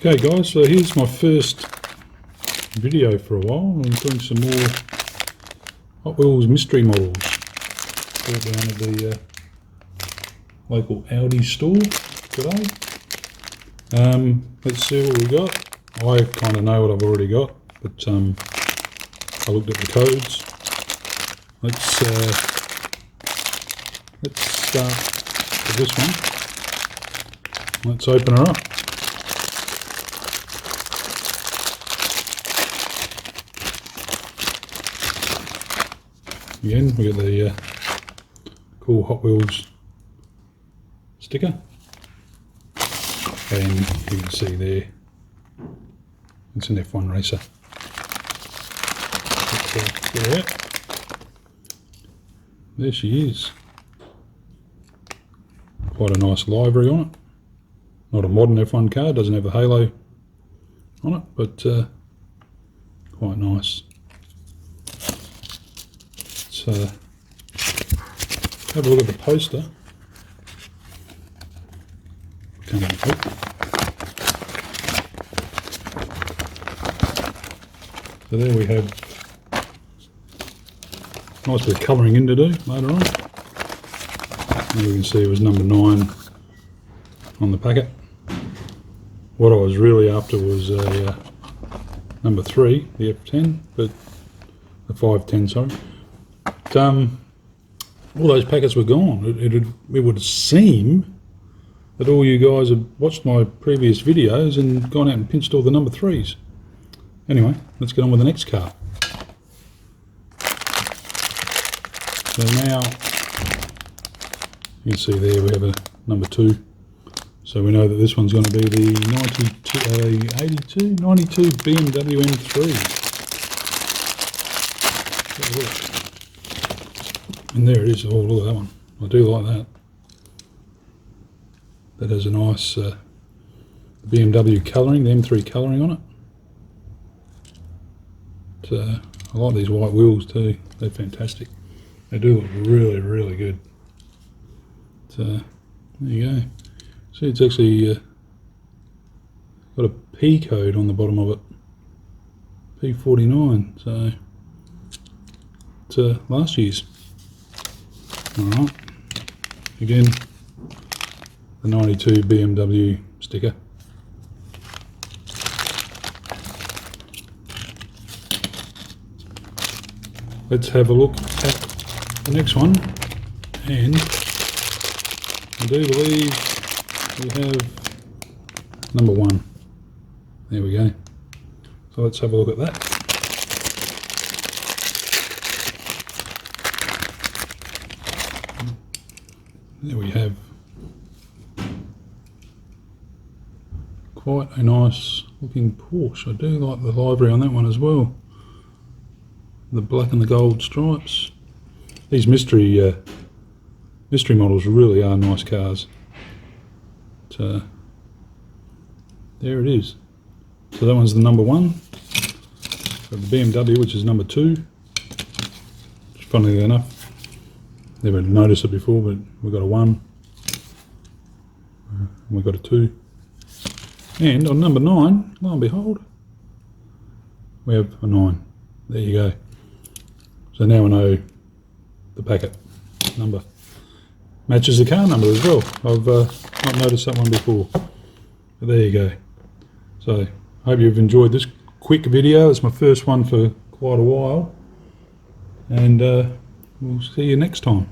Okay guys, so here's my first video for a while. I'm doing some more Hot Wheels mystery models. Brought down at the local Audi store today. Let's see what we got. I kind of know what I've already got, but I looked at the codes. Let's start with this one. Let's open her up. Again, we got the cool Hot Wheels sticker, and you can see there it's an F1 racer. There she is. Quite a nice livery on it. Not a modern F1 car, doesn't have a halo on it, but quite nice. So have a look at the poster. So there we have nice bit of colouring in to do later on. And you can see it was number 9 on the packet. What I was really after was a number 3, the F10, but the 510, sorry. All those packets were gone. It would seem that all you guys have watched my previous videos and gone out and pinched all the number 3s. Anyway, let's get on with the next car. So now, you can see there we have a number 2. So we know that this one's going to be the 92 BMW M3. And there it is. Oh, look at that one. I do like that. That has a nice BMW colouring, the M3 colouring on it. I like these white wheels too. They're fantastic. They do look really, really good. So there you go. See, it's actually got a P code on the bottom of it. P49. So it's last year's. Alright, again, the 92 BMW sticker. Let's have a look at the next one, and I do believe we have number 1. There we go. So let's have a look at that. There we have quite a nice looking Porsche. I do like the livery on that one as well. The black and the gold stripes. These mystery models really are nice cars. But, there it is. So that one's the number 1. Got the BMW, which is number 2. Funnily enough, never noticed it before, but we've got a 1, and we've got a 2, and on number 9, lo and behold, we have a 9. There you go. So now I know the packet number matches the car number as well. I've not noticed that one before, but there you go. So I hope you've enjoyed this quick video. It's my first one for quite a while, and we'll see you next time.